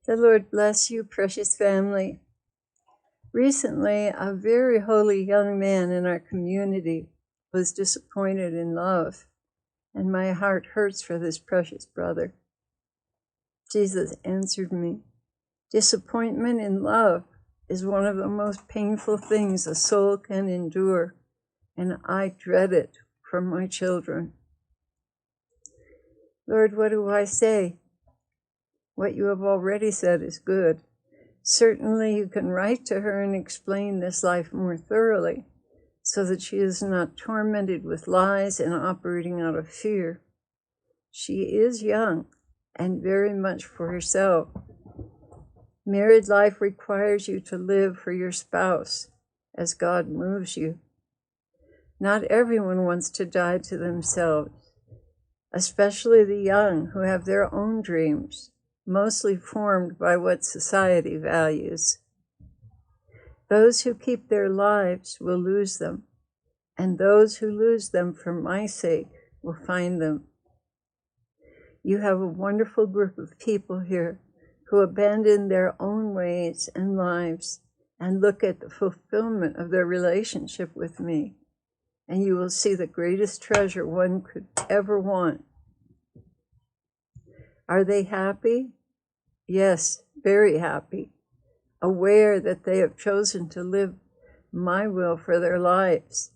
The Lord bless you, precious family. Recently, a very holy young man in our community was disappointed in love, and my heart hurts for this precious brother. Jesus answered me. Disappointment in love is one of the most painful things a soul can endure, and I dread it from my children. Lord, what do I say? What you have already said is good. Certainly you can write to her and explain this life more thoroughly so that she is not tormented with lies and operating out of fear. She is young and very much for herself. Married life requires you to live for your spouse as God moves you. Not everyone wants to die to themselves, especially the young who have their own dreams, mostly formed by what society values. Those who keep their lives will lose them, and those who lose them for my sake will find them. You have a wonderful group of people here who abandon their own ways and lives and look at the fulfillment of their relationship with me, and you will see the greatest treasure one could ever want. Are they happy? Yes, very happy, aware that they have chosen to live my will for their lives.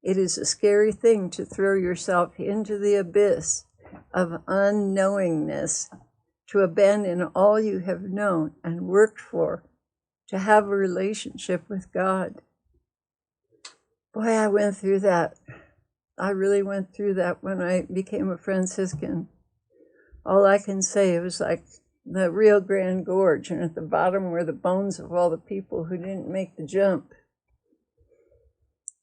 It is a scary thing to throw yourself into the abyss of unknowingness, to abandon all you have known and worked for, to have a relationship with God. Boy, I went through that. I really went through that when I became a Franciscan. All I can say, it was like the Rio Grande Gorge, and at the bottom were the bones of all the people who didn't make the jump.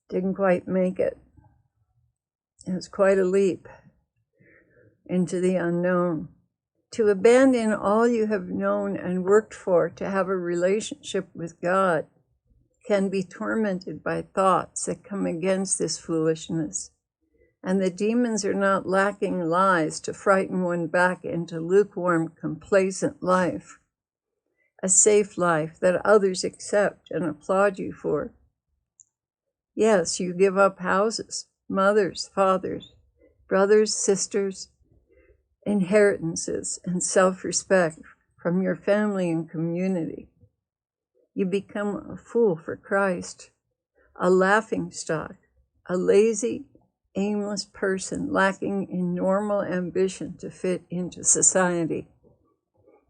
Didn't quite make it. It was quite a leap into the unknown. To abandon all you have known and worked for to have a relationship with God can be tormented by thoughts that come against this foolishness. And the demons are not lacking lies to frighten one back into lukewarm, complacent life, a safe life that others accept and applaud you for. Yes, you give up houses, mothers, fathers, brothers, sisters, inheritances, and self-respect from your family and community. You become a fool for Christ, a laughingstock, a lazy, aimless person lacking in normal ambition to fit into society.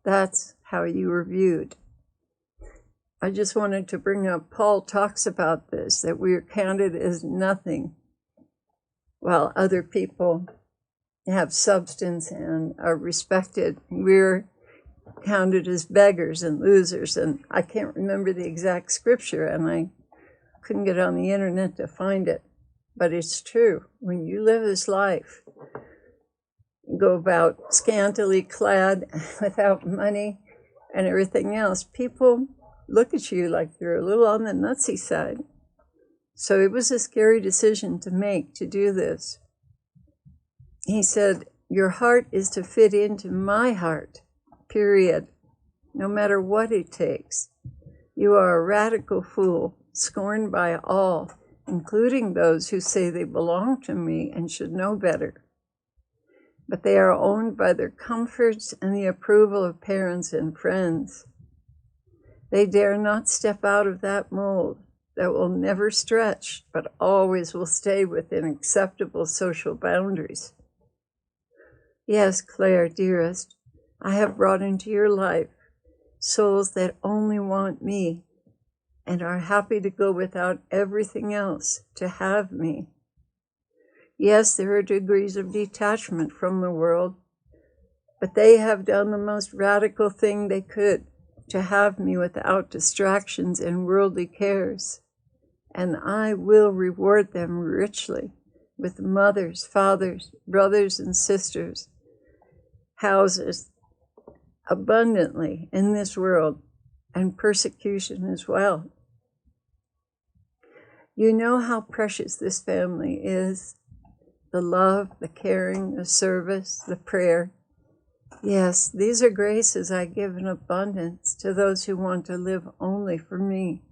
That's how you were viewed. I just wanted to bring up, Paul talks about this, that we are counted as nothing while other people have substance and are respected. We're counted as beggars and losers, and I can't remember the exact scripture, and I couldn't get on the internet to find it. But it's true. When you live this life, go about scantily clad, without money and everything else, people look at you like you're a little on the nutsy side. So it was a scary decision to make, to do this. He said, your heart is to fit into my heart, period, no matter what it takes. You are a radical fool, scorned by all, including those who say they belong to me and should know better. But they are owned by their comforts and the approval of parents and friends. They dare not step out of that mold that will never stretch, but always will stay within acceptable social boundaries. Yes, Claire, dearest, I have brought into your life souls that only want me and are happy to go without everything else to have me. Yes, there are degrees of detachment from the world, but they have done the most radical thing they could to have me without distractions and worldly cares. And I will reward them richly with mothers, fathers, brothers and sisters, houses, abundantly in this world, and persecution as well. You know how precious this family is. The love, the caring, the service, the prayer. Yes, these are graces I give in abundance to those who want to live only for me.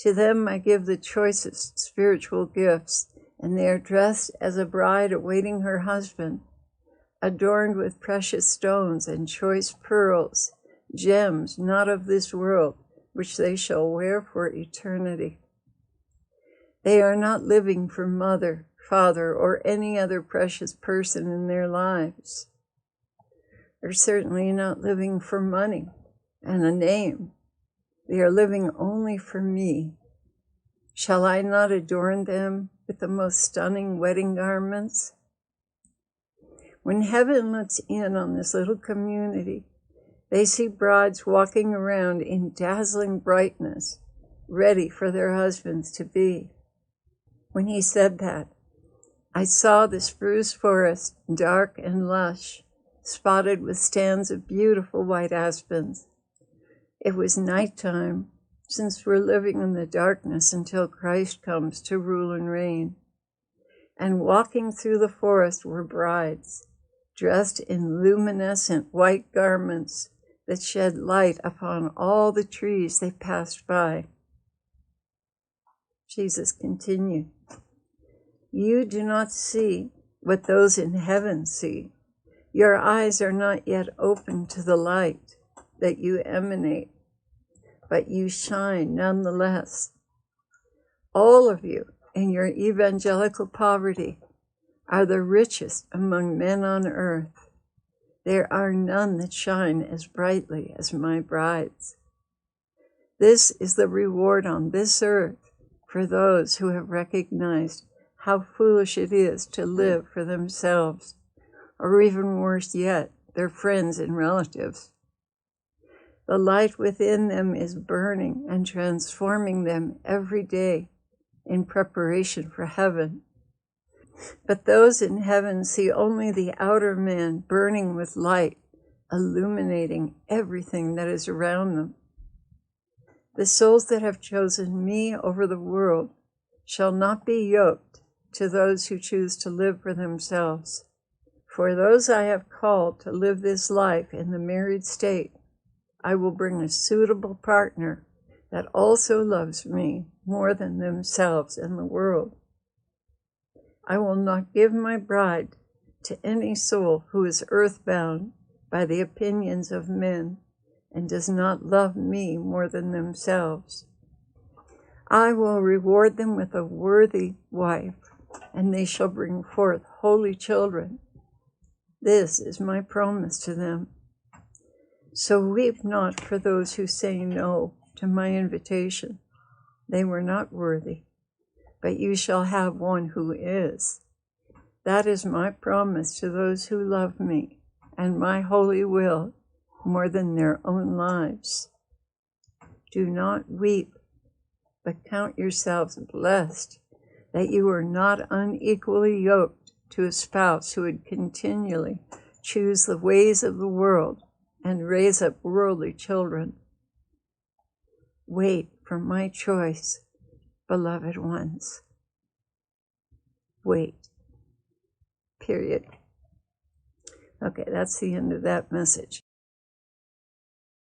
To them I give the choicest spiritual gifts, and they are dressed as a bride awaiting her husband, adorned with precious stones and choice pearls, gems not of this world, which they shall wear for eternity. They are not living for mother, father, or any other precious person in their lives. They're certainly not living for money and a name. They are living only for me. Shall I not adorn them with the most stunning wedding garments? When heaven looks in on this little community, they see brides walking around in dazzling brightness, ready for their husbands to be. When he said that, I saw the spruce forest, dark and lush, spotted with stands of beautiful white aspens. It was nighttime, since we're living in the darkness until Christ comes to rule and reign. And walking through the forest were brides, dressed in luminescent white garments that shed light upon all the trees they passed by. Jesus continued, You do not see what those in heaven see. Your eyes are not yet open to the light that you emanate, but you shine nonetheless. All of you, in your evangelical poverty, are the richest among men on earth. There are none that shine as brightly as my brides. This is the reward on this earth for those who have recognized how foolish it is to live for themselves, or even worse yet, their friends and relatives. The light within them is burning and transforming them every day in preparation for heaven. But those in heaven see only the outer man burning with light, illuminating everything that is around them. The souls that have chosen me over the world shall not be yoked to those who choose to live for themselves. For those I have called to live this life in the married state, I will bring a suitable partner that also loves me more than themselves and the world. I will not give my bride to any soul who is earthbound by the opinions of men and does not love me more than themselves. I will reward them with a worthy wife, and they shall bring forth holy children. This is my promise to them. So weep not for those who say no to my invitation. They were not worthy, but you shall have one who is. That is my promise to those who love me and my holy will more than their own lives. Do not weep, but count yourselves blessed that you are not unequally yoked to a spouse who would continually choose the ways of the world and raise up worldly children. Wait for my choice, beloved ones. Wait. Period. Okay, that's the end of that message.